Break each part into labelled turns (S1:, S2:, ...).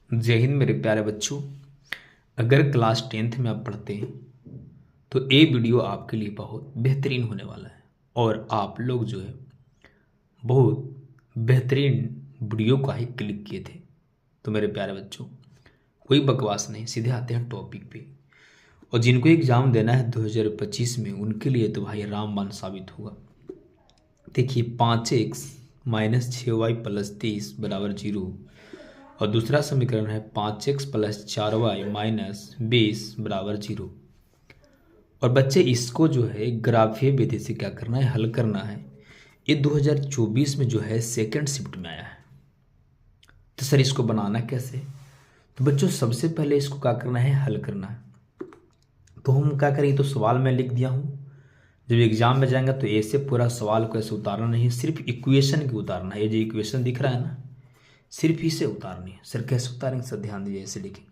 S1: जय हिंद मेरे प्यारे बच्चों। अगर क्लास 10th में आप पढ़ते हैं तो ये वीडियो आपके लिए बहुत बेहतरीन होने वाला है और आप लोग जो है बहुत बेहतरीन वीडियो का ही क्लिक किए थे। तो मेरे प्यारे बच्चों, कोई बकवास नहीं, सीधे आते हैं टॉपिक पे। और जिनको एग्ज़ाम देना है 2025 में, उनके लिए तो भाई रामबाण साबित होगा। देखिए, 5x माइनस 6y प्लस 30 बराबर 0। और दूसरा समीकरण है 5x प्लस 4y माइनस 20 बराबर 0। और बच्चे इसको जो है ग्राफीय विधि से क्या करना है, हल करना है। ये 2024 में जो है सेकंड शिफ्ट में आया है। तो सर इसको बनाना कैसे? तो बच्चों सबसे पहले इसको क्या करना है, हल करना है। तो हम क्या करेंगे, तो सवाल मैं लिख दिया हूँ। जब एग्जाम में जाएंगे तो ऐसे पूरा सवाल को ऐसे उतारना नहीं है, सिर्फ इक्वेशन की उतारना है। ये जो इक्वेशन दिख रहा है ना, सिर्फ इसे उतारनी है। सर कैसे उतारेंगे? सर ध्यान दीजिए, ऐसे लिखें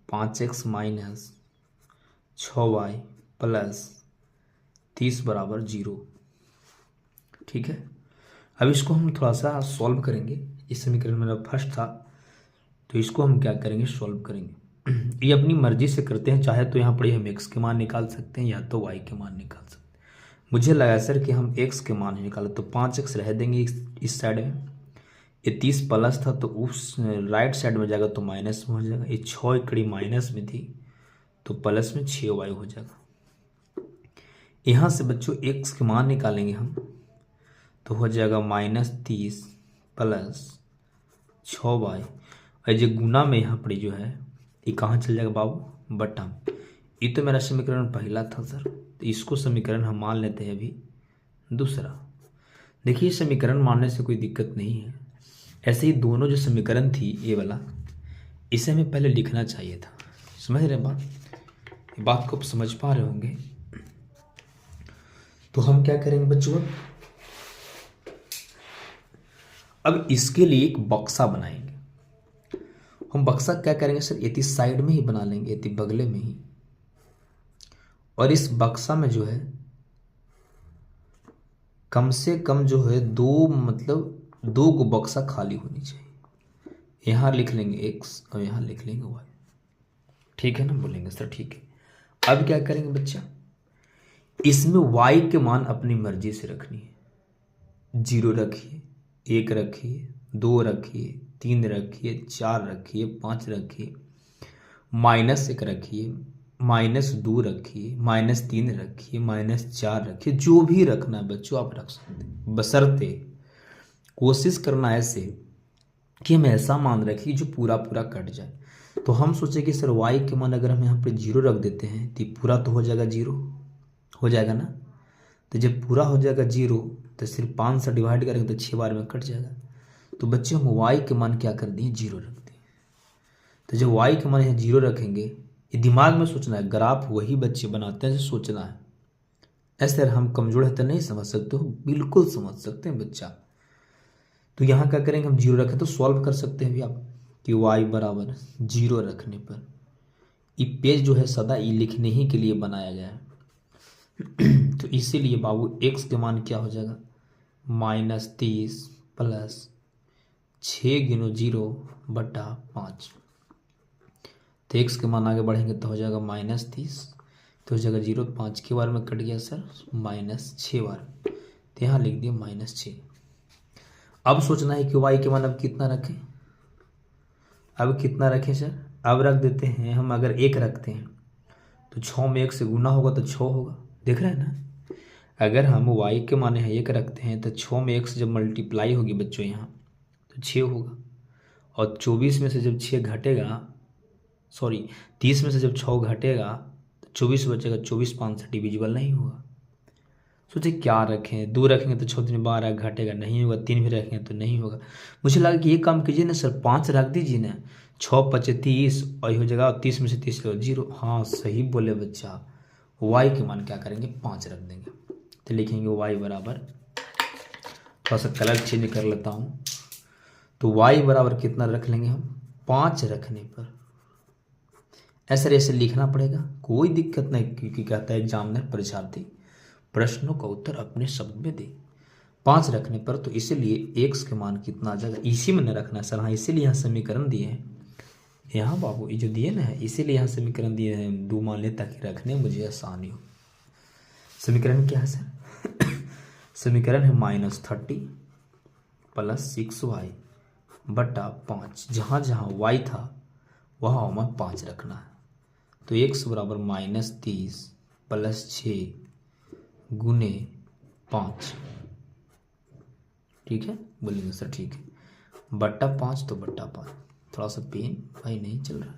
S1: 5x माइनस 6y प्लस 30 बराबर 0। ठीक है, अब इसको हम थोड़ा सा सॉल्व करेंगे। इस समीकरण मेरा फर्स्ट था, तो इसको हम क्या करेंगे, सॉल्व करेंगे। ये अपनी मर्जी से करते हैं, चाहे तो यहाँ पर हम x के मान निकाल सकते हैं या तो y के मान निकाल सकते हैं। मुझे लगा सर कि हम x के मान ही निकाले, तो 5x रह देंगे इस साइड में। ये 30 प्लस था तो उस राइट साइड में जाएगा तो माइनस में हो जाएगा। ये 6 कड़ी माइनस में थी तो प्लस में 6y हो जाएगा। यहाँ से बच्चों x के मान निकालेंगे हम, तो हो जाएगा -30 प्लस 6y। और जो गुना में यहाँ पर जो है ये कहाँ चल जाएगा बाबू, बटा। ये तो मेरा समीकरण पहला था सर, तो इसको समीकरण हम मान लेते हैं अभी दूसरा। देखिए, समीकरण मानने से कोई दिक्कत नहीं है। ऐसे ही दोनों जो समीकरण थी ये वाला, इसे हमें पहले लिखना चाहिए था। समझ रहे बात? ये बात को आप समझ पा रहे होंगे। तो हम क्या करेंगे बच्चों, अब इसके लिए एक बक्सा बनाएंगे। हम बक्सा क्या करेंगे सर, इति साइड में ही बना लेंगे, इति बगले में ही। और इस बक्सा में जो है कम से कम जो है दो गो बक्सा खाली होनी चाहिए। यहाँ लिख लेंगे x और यहाँ लिख लेंगे y। ठीक है ना? बोलेंगे सर ठीक है। अब क्या करेंगे बच्चा, इसमें y के मान अपनी मर्जी से रखनी है। 0 रखिए, 1 रखिए, 2 रखिए, 3 रखिए, 4 रखिए, 5 रखिए, -1 रखिए, -2 रखिए, -3 रखिए, -4 रखिए। जो भी रखना है बच्चों आप रख सकते हैं, बशर्ते कोशिश करना ऐसे कि हम ऐसा मान रखें जो पूरा पूरा कट जाए। तो हम सोचे कि सर y के मान अगर हम यहाँ पे 0 रख देते हैं तो पूरा तो हो जाएगा 0, हो जाएगा ना। तो जब पूरा हो जाएगा 0 तो सिर्फ 5 से डिवाइड करेंगे तो 6 बार में कट जाएगा। तो बच्चे हम y के मान क्या कर दिए, 0 रख दिए। तो जब y के मान यहाँ 0 रखेंगे, ये दिमाग में सोचना है। ग्राफ वही बच्चे बनाते हैं जो सोचना है। ऐसे हम कमजोर है तो नहीं समझ सकते हो, बिल्कुल समझ सकते हैं बच्चा। तो यहाँ क्या करेंगे, हम 0 रखें तो सॉल्व कर सकते हैं भी आप कि y बराबर 0 रखने पर ये पेज जो है सदा ये लिखने ही के लिए बनाया गया है। तो इसीलिए बाबू x के मान क्या हो जाएगा, -30 प्लस 6 गुना 0 बटा 5। तो x के मान आगे बढ़ेंगे तो हो जाएगा -30, तो हो जाएगा 0, 5 के बार में कट गया सर, -6 बार, तो यहाँ लिख दिया -6। अब सोचना है कि y के मान अब कितना रखें। अब कितना रखें सर, अब रख देते हैं हम। अगर 1 रखते हैं तो 6 में 1 से गुना होगा तो 6 होगा। देख रहे हैं ना, अगर हम y के मान है 1 रखते हैं तो 6 में 1 से जब मल्टीप्लाई होगी बच्चों यहाँ तो 6 होगा। और 24 में से जब 6 घटेगा, सॉरी 30 में से जब 6 घटेगा तो 24 बचेगा। 24 5 से डिविजिबल नहीं होगा। सोचे क्या रखें, 2 रखेंगे तो 6 दिन 12 घटेगा, नहीं होगा। 3 भी रखेंगे तो नहीं होगा। मुझे लगा कि ये काम कीजिए ना सर, 5 रख दीजिए ना, 6 5 30 और हो जाएगा। 30 में से 30 0। हाँ सही बोले बच्चा, y के मान क्या करेंगे, 5 रख देंगे। तो लिखेंगे y बराबर, थोड़ा सा कलर चेंज कर लेता हूँ, तो y बराबर कितना रख लेंगे हम, 5 रखने पर। ऐसे लिखना पड़ेगा, कोई दिक्कत नहीं, क्योंकि कहता है एग्जामिनर परीक्षार्थी प्रश्नों का उत्तर अपने शब्द में दे। 5 रखने पर, तो इसीलिए x के मान कितना आ जाएगा, इसी में न रखना है सर। हाँ, इसीलिए यहाँ समीकरण दिए हैं यहाँ बाबू, ये जो दिए ना है, इसीलिए यहाँ समीकरण दिए हैं 2 मान ले, ताकि रखने मुझे आसानी हो। समीकरण क्या है सर? समीकरण है -30 + 6y बटा 5। जहाँ जहाँ y था वहाँ हमें 5 रखना है। तो x बराबर -30 + 6 गुने 5, ठीक है, बोलेंगे सर ठीक है, बट्टा 5, तो बट्टा 5, थोड़ा सा पेन भाई नहीं चल रहा।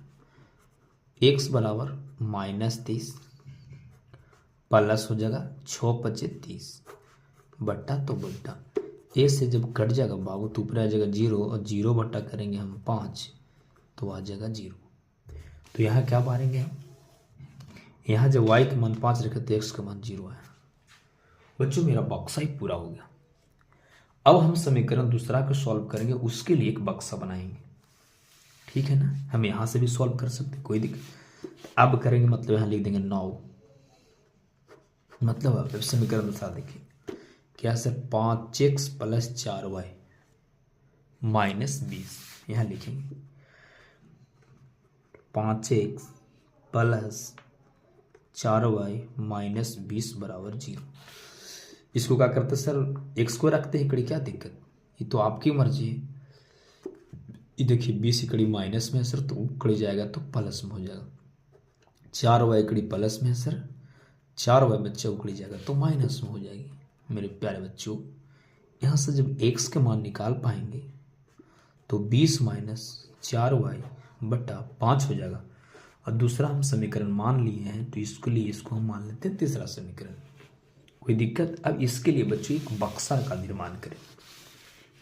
S1: x बराबर -30 प्लस हो जाएगा 6 × 5 = 30 बट्टा, तो बट्टा ए से जब कट जाएगा बाबू तो ऊपर आ जाएगा 0, और 0 बट्टा करेंगे हम 5 तो आ जाएगा 0। तो यहाँ क्या मारेंगे हम, यहाँ जब y का मान 5 रखे तो x का मान 0 आया। बच्चों मेरा बक्सा ही पूरा हो गया। अब हम समीकरण दूसरा को सॉल्व करेंगे, उसके लिए एक बक्सा बनाएंगे, ठीक है ना। हम यहाँ से भी सॉल्व कर सकते, कोई दिक्कत। अब करेंगे मतलब यहाँ लिख देंगे 9, मतलब अब समीकरण दूसरा देखिए क्या सर, 5x + 4y -20, यहाँ लिखेंगे 5x + 4y -20 बराबर 0। इसको क्या करते सर, x को रखते हैं इकड़ी, क्या दिक्कत, ये तो आपकी मर्जी है। ये देखिए 20 इकड़ी माइनस में है सर, तो उकड़ी जाएगा तो प्लस में हो जाएगा। 4y इकड़ी प्लस में है सर, 4y बच्चा उकड़ी जाएगा तो माइनस में हो जाएगी। मेरे प्यारे बच्चों, यहाँ से जब x के मान निकाल पाएंगे तो 20 - 4y बटा 5 हो जाएगा। और दूसरा हम समीकरण मान लिए हैं, तो इसके लिए इसको हम मान लेते हैं तीसरा समीकरण, कोई दिक्कत। अब इसके लिए बच्चों एक बक्सा का निर्माण करें।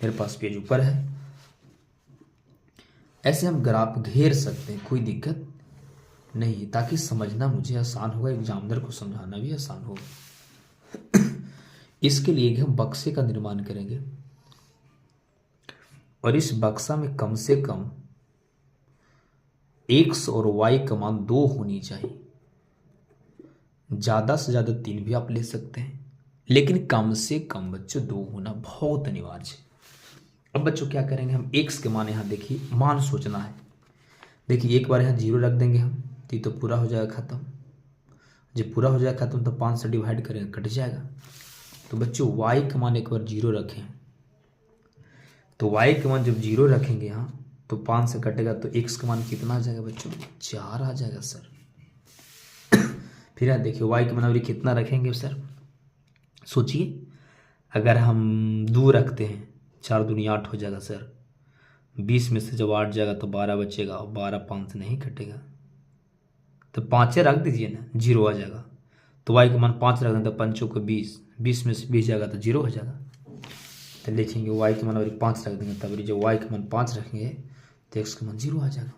S1: मेरे पास पेज ऊपर है, ऐसे हम ग्राफ घेर सकते हैं, कोई दिक्कत नहीं, ताकि समझना मुझे आसान होगा, एग्जामिनर को समझाना भी आसान होगा। इसके लिए हम बक्से का निर्माण करेंगे, और इस बक्सा में कम से कम x और y का मान 2 होनी चाहिए। ज़्यादा से ज़्यादा 3 भी आप ले सकते हैं, लेकिन कम से कम बच्चों 2 होना बहुत अनिवार्य है। अब बच्चों क्या करेंगे, हम x के मान यहाँ देखिए, मान सोचना है। देखिए एक बार यहाँ 0 रख देंगे हम, तो पूरा हो जाएगा ख़त्म। जब पूरा हो जाएगा ख़त्म तो 5 से डिवाइड करेंगे, कट जाएगा। तो बच्चों y का मान एक बार 0 रखें, तो y का मान जब 0 रखेंगे यहाँ तो 5 से कटेगा तो x का मान कितना आ जाएगा बच्चों, 4 आ जाएगा सर। फिर यहाँ देखिए y का मान अभी कितना रखेंगे सर, सोचिए, अगर हम 2 रखते हैं, 4 दूनी 8 हो जाएगा सर। 20 में से जब 8 जाएगा तो 12 बचेगा, और 12 5 से नहीं कटेगा, तो 5 रख दीजिए ना, 0 आ जाएगा। तो y का मान 5 रख दें तो 5 को 20, 20 में से 20 जाएगा तो 0 हो जाएगा। तो लिखेंगे y का मान अभी 5 रख देंगे, तब जब y का मान 5 रखेंगे तो x का मान 0 आ जाएगा।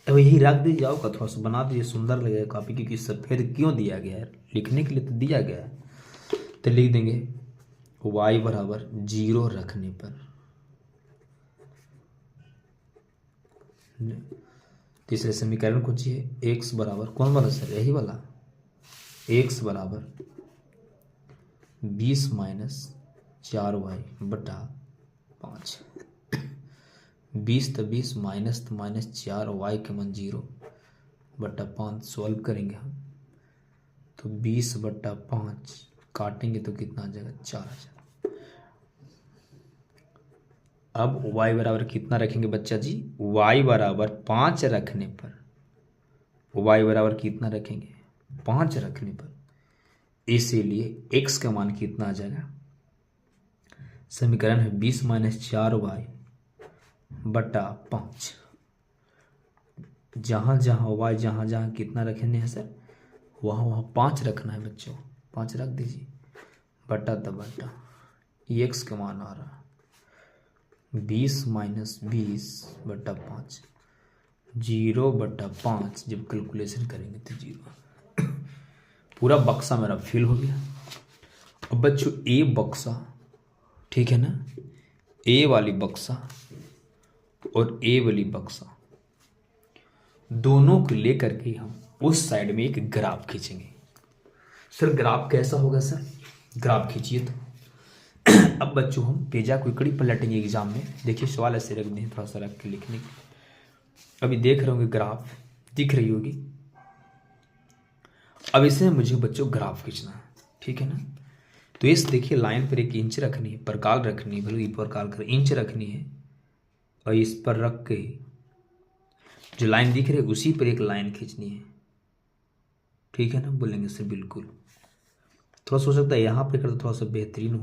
S1: अब यही रख दीजिए, का थोड़ा सा बना दीजिए, सुंदर लगेगा काफ़ी, क्योंकि सफ़ेद क्यों दिया गया है, लिखने के लिए तो दिया गया है। तो लिख देंगे y बराबर 0 रखने पर, तीसरे समीकरण को चाहिए x बराबर कौन वाला सर, यही वाला, x बराबर 20 - 4y बटा 5। 20 तो 20 माइनस तो माइनस 4y के मान 0 बटा 5 सॉल्व करेंगे हम, तो 20 बटा 5 काटेंगे तो कितना आ जाएगा, 4 आ जाएगा। अब y बराबर कितना रखेंगे बच्चा जी, y बराबर 5 रखने पर, y बराबर कितना रखेंगे, 5 रखने पर, इसीलिए x का मान कितना आ जाएगा, समीकरण है 20 - 4y बटा 5। जहाँ जहाँ y जहाँ जहाँ कितना रखने हैं सर, वहाँ वहाँ 5 रखना है बच्चों, 5 रख दीजिए, बटा तो बटा x का मान आ रहा 20 - 20 बटा 5, 0 बटा 5 जब कैलकुलेशन करेंगे तो 0। पूरा बक्सा मेरा फिल हो गया। अब बच्चों ए बक्सा, ठीक है ना, ए वाली बक्सा और ए वाली बक्सा दोनों को लेकर के हम उस साइड में एक ग्राफ खींचेंगे। सर ग्राफ कैसा होगा सर, ग्राफ खींचिए। तो अब बच्चों हम पेजा क्विकली पलटेंगे एग्जाम में। देखिए सवाल ऐसे रख दें, थोड़ा सा रख के लिखने की। अभी देख रहे होंगे ग्राफ दिख रही होगी। अब इसे मुझे बच्चों ग्राफ खींचना है, ठीक है ना। तो इस देखिए लाइन पर 1 इंच रखनी है, परकाल रखनी है, भले परकाल कर इंच रखनी है, और इस पर रख के जो लाइन दिख रही है उसी पर एक लाइन खींचनी है, ठीक है ना। बोलेंगे सर बिल्कुल। थोड़ा सोच सकता है यहाँ पे करता थोड़ा सा बेहतरीन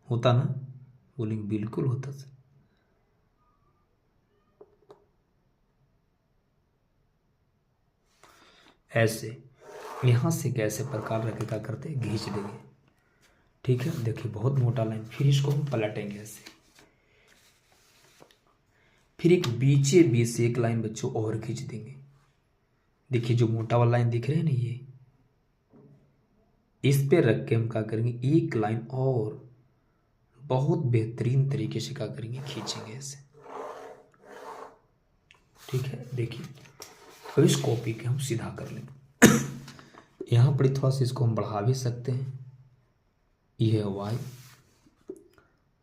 S1: होता ना। बोलेंगे बिल्कुल होता सर। ऐसे यहाँ से कैसे प्रकार रखे क्या करते हैं, खींच देंगे, ठीक है। देखिए बहुत मोटा लाइन, फिर इसको हम पलटेंगे ऐसे। फिर एक बीचे बीच से एक लाइन बच्चों और खींच देंगे। देखिए जो मोटा वाला लाइन दिख रहे हैं ना, ये इस पे रख के हम क्या करेंगे, एक लाइन और बहुत बेहतरीन तरीके से क्या करेंगे, खींचेंगे ऐसे, ठीक है। देखिए अब इस कॉपी के हम सीधा कर लेंगे। यहाँ पर थोड़ा सा इसको हम बढ़ा भी सकते हैं। ये है y,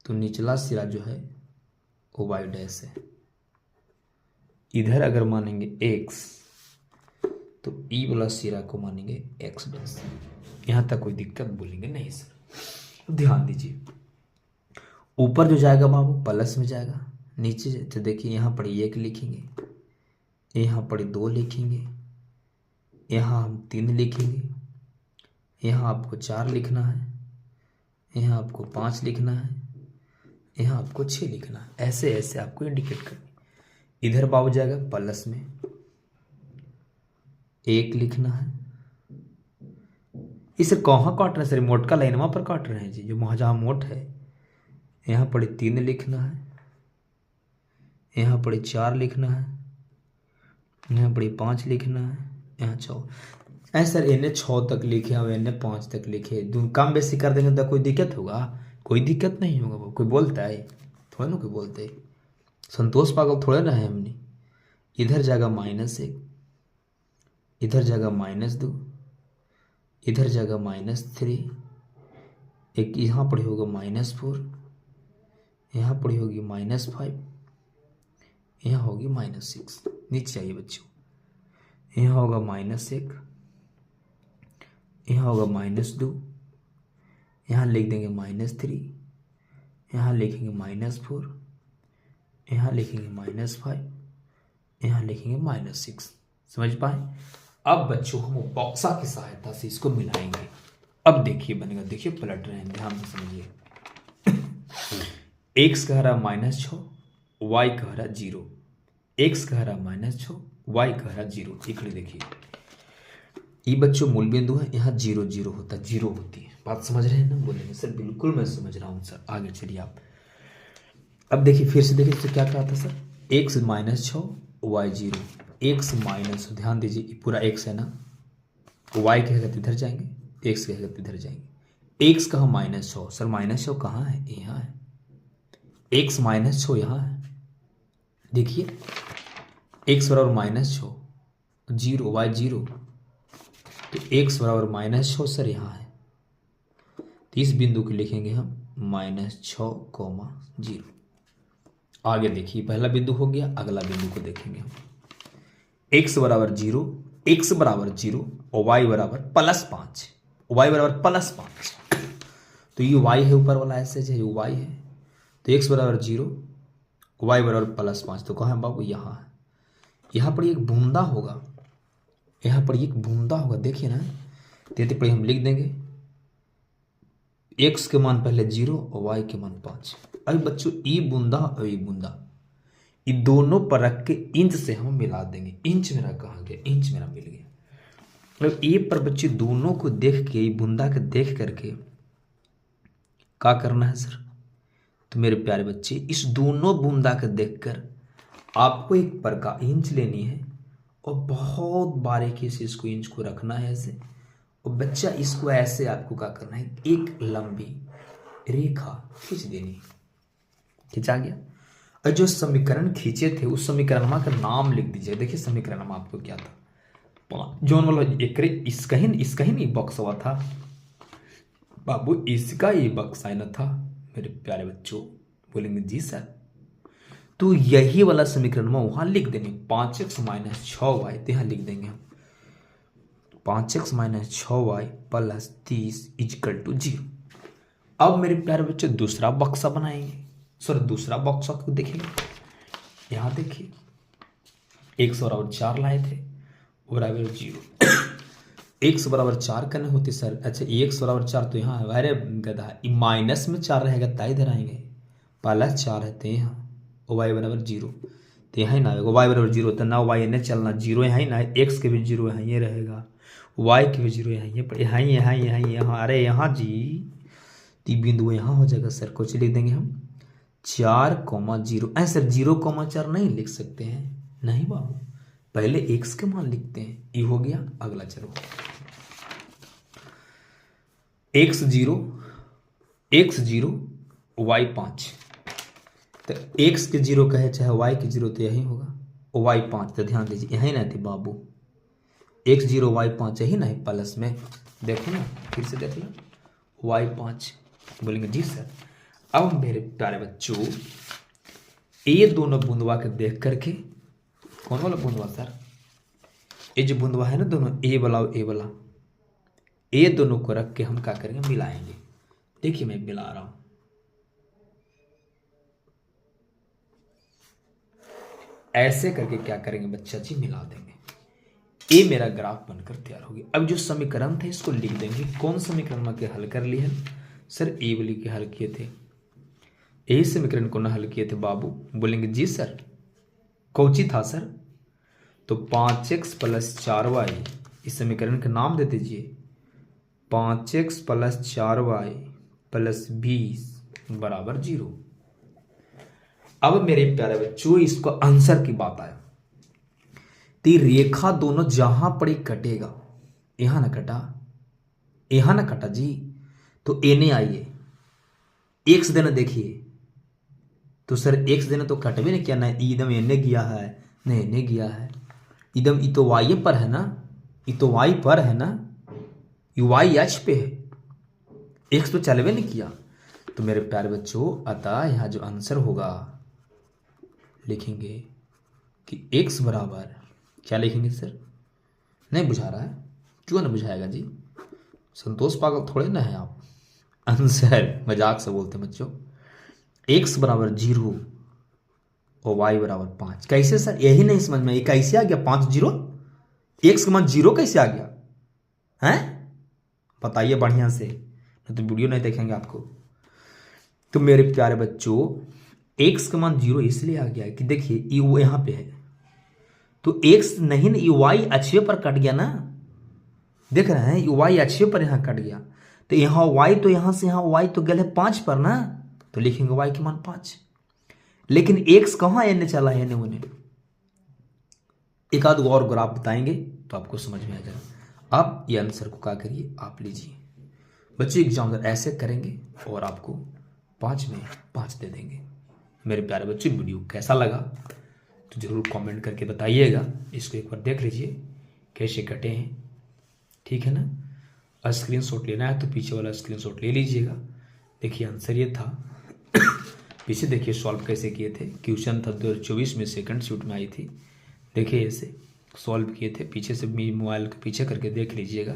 S1: तो निचला सिरा जो है वो y डैश है। इधर अगर मानेंगे x तो ई वाला सिरा को मानेंगे x डैश। यहाँ तक कोई दिक्कत बोलेंगे नहीं सर। ध्यान दीजिए, ऊपर जो जाएगा बाबू प्लस में जाएगा, नीचे तो देखिए यहाँ पर 1 लिखेंगे, यहाँ पर 2 लिखेंगे, यहाँ हम 3 लिखेंगे, यहाँ आपको 4 लिखना है, यहाँ आपको 5 लिखना है, यहाँ आपको 6 लिखना है। ऐसे ऐसे आपको इंडिकेट करनी। इधर बाबू जाएगा प्लस में, 1 लिखना है। इसे कहाँ काट रहे हैं सर, मोट का लाइन वहाँ पर काट रहे हैं जी, जो जहाँ मोट है। यहाँ पर 3 लिखना है, यहाँ पर 4 लिखना है, यहाँ पर 5 लिखना है, यहाँ 6। ऐसे सर इन्हें 6 तक लिखे और इन्हें 5 तक लिखे, कम बेसी कर देंगे तो कोई दिक्कत होगा? कोई दिक्कत नहीं होगा। कोई बोलता है थोड़ा ना, कोई बोलते है संतोष पागल थोड़े ना है हमने। इधर जाएगा -1, इधर जाएगा -2, इधर जाएगा -3, एक यहाँ पड़ी होगा -4, यहाँ पड़ी होगी -5, यहाँ होगी -6। नीचे आइए बच्चों, यहाँ होगा -1, यहाँ होगा -2, यहाँ लिख देंगे -3, यहाँ लिखेंगे -4, यहाँ लिखेंगे -5, यहाँ लिखेंगे -6। समझ पाए? अब बच्चों हम बॉक्सा की सहायता से इसको मिलाएंगे। अब देखिए बनेगा, देखिए पलट रहे हैं, ध्यान से समझिए। x कह रहा -6, y कह रहा 0, x कह रहा -6, y कह रहा 0। इकड़े देखिए ये बच्चों मूल बिंदु है, यहाँ 0 0 होता है, 0 होती है। बात समझ रहे हैं ना? बोलेंगे सर बिल्कुल मैं समझ रहा हूँ सर। आगे चलिए आप। अब देखिए फिर से देखिए, तो क्या कहा था sir, x -6 y 0, x minus, ध्यान दीजिए ये पूरा x है ना, y कहेगा तो इधर जाएंगे, x कहेगा तो इधर जाएंगे। x कहाँ -6 सर, -6 कहाँ है, यहाँ है। x -6 यहाँ है, देखिए x बराबर -6, 0 y 0, तो x बराबर -6 सर यहाँ है। तो इस बिंदु को लिखेंगे हम -6, 0। आगे देखिए पहला बिंदु हो गया, अगला बिंदु को देखेंगे हम। x बराबर 0, x बराबर 0 और y बराबर +5, y बराबर +5। तो ये y है ऊपर वाला, ऐसे है ये y है। तो x बराबर 0, y बराबर +5, तो कहाँ है बाबू, यहाँ है। यहाँ पर एक बूंदा होगा, यहाँ पर एक बूंदा होगा, देखिए ना। देते पड़े हम लिख देंगे x के मान पहले 0 और y के मान 5। अभी बच्चों ये बूंदा और ये बूंदा, ये दोनों पर रख के इंच से हम मिला देंगे। इंच मेरा कहाँ गया, इंच मेरा मिल गया। मतलब ये पर बच्चे दोनों को देख के, ये बूंदा के देख करके क्या करना है सर, तो मेरे प्यारे बच्चे इस दोनों बूंदा के देखकर आपको एक पर का इंच लेनी है और बहुत बारीकी से इसको इंच को रखना है ऐसे। और बच्चा इसको ऐसे आपको क्या करना है, एक लंबी रेखा खींच देनी है। खींचा गया। और जो समीकरण खींचे थे उस समीकरण का नाम लिख दीजिए। देखिए समीकरण आपको क्या था, जो मतलब एक इसका ही नहीं बॉक्स हुआ था, बाबू इसका ये बक्सा है ना था मेरे प्यारे बच्चों। बोलेंगे जी सर। तो यही वाला समीकरण में वहां लिख देंगे 5x माइनस 6y, तो यहाँ लिख देंगे हम 5x minus 6y plus 30 is equal to 0। अब मेरे प्यारे बच्चे दूसरा बक्सा बनाएंगे। सर दूसरा बक्सा को देखेंगे, यहाँ देखिए x बराबर 4 लाए थे बराबर 0। x बराबर 4 करने होते सर। अच्छा x बराबर 4 तो यहाँ अरे गधा माइनस में 4 रहेगा ताई इधर आएंगे, प्लस 4 है तो यहाँ y बराबर 0, तो यहाँ ही ना आएगा y बराबर 0, तो ना y नहीं चलना 0 यहाँ ही ना, x के भी 0 यहाँ ये रहेगा, y के भी 0 यहाँ ये यहाँ अरे यहाँ जी ती बिंदु यहाँ हो जाएगा सर। कुछ लिख देंगे हम 4,0। ऐसे 0,4 नहीं लिख सकते हैं, नहीं बाबू पहले x के मान लिखते हैं। ये हो गया। अगला चलो x0 y 5, तो x के 0 कहे चाहे y के 0 तो यही होगा y 5, तो ध्यान दीजिए यही ना थी बाबू x0 y 5 यही ना है प्लस में। देखो ना फिर से देख लो y 5। बोलेंगे जी सर। अब मेरे प्यारे बच्चों ये दोनों बूंदवा के देख करके, कौन वाला बूंदवा सर, ये जो बूंदवा है ना दोनों ए वाला और ए वाला, ये दोनों को रख के हम क्या करेंगे मिलाएंगे। देखिए मैं मिला रहा हूं, ऐसे करके क्या करेंगे बच्चा जी मिला देंगे। ये मेरा ग्राफ बनकर तैयार हो गया। अब जो समीकरण थे इसको लिख देंगे। कौन समीकरण में के हल कर लिए हैं सर, ए वाली के हल किए थे। यही समीकरण को ना हल किए थे बाबू। बोलेंगे जी सर कौची था सर, तो 5x प्लस 4y इस समीकरण का नाम दे दीजिए 5x प्लस 4y प्लस 20 बराबर 0। अब मेरे प्यारे बच्चों इसको आंसर की बात आया, ती रेखा दोनों जहां पड़ी कटेगा, यहां ना कटा यहां ना कटा जी, तो एने आइए एक्स देना देखिए, तो सर एक्स देना तो कट भी नहीं किया ना, इदम एने गया है न एने गया है, इदम ई तो वाई पर है ना, ई तो वाई पर है ना, ये वाई एच पे है, एक्स तो चलवे नहीं किया। तो मेरे प्यारे बच्चों अतः यहाँ जो आंसर होगा लिखेंगे कि एक्स बराबर क्या लिखेंगे सर, नहीं बुझा रहा है, क्यों ना बुझाएगा जी, संतोष पागल थोड़े ना है आप, आंसर मजाक से बोलते हैं बच्चों। x बराबर 0 और y बराबर 5। कैसे सर, यही नहीं समझ में, ये कैसे आ गया 5 0, x का मान 0 कैसे आ गया हैं, बताइए बढ़िया से, नहीं तो वीडियो नहीं देखेंगे आपको। तो मेरे प्यारे बच्चों x का मान 0 इसलिए आ गया है कि देखिए ये वो यहाँ पे है, तो x नहीं ना, ये y अच्छे पर कट गया ना, देख रहे हैं ये y अच्छे पर यहाँ कट गया, तो यहाँ y तो यहाँ से यहाँ y तो गए 5 पर ना, तो लिखेंगे y के मान 5। लेकिन x कहाँ एने चला है, एने एक आध और ग्राफ बताएंगे तो आपको समझ में आ जाएगा। आप ये आंसर को क्या करिए आप लीजिए बच्चे, एग्जाम ऐसे करेंगे और आपको 5 में 5 दे देंगे। मेरे प्यारे बच्चे वीडियो कैसा लगा तो जरूर कमेंट करके बताइएगा। इसको एक बार देख लीजिए कैसे कटे हैं, ठीक है ना। स्क्रीनशॉट लेना है तो पीछे वाला स्क्रीनशॉट ले लीजिएगा। देखिए आंसर ये था, पीछे देखिए सॉल्व कैसे किए थे, क्वेश्चन था 2024 में सेकंड शिफ्ट में आई थी, देखिए ऐसे सॉल्व किए थे, पीछे से मोबाइल के पीछे करके देख लीजिएगा।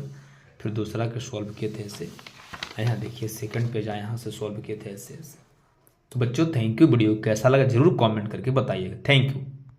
S1: फिर दूसरा के सॉल्व किए थे ऐसे, यहाँ देखिए सेकंड पेज आया, यहाँ से सॉल्व किए थे ऐसे ऐसे। तो बच्चों थैंक यू, वीडियो कैसा लगा जरूर कमेंट करके बताइएगा। Thank you.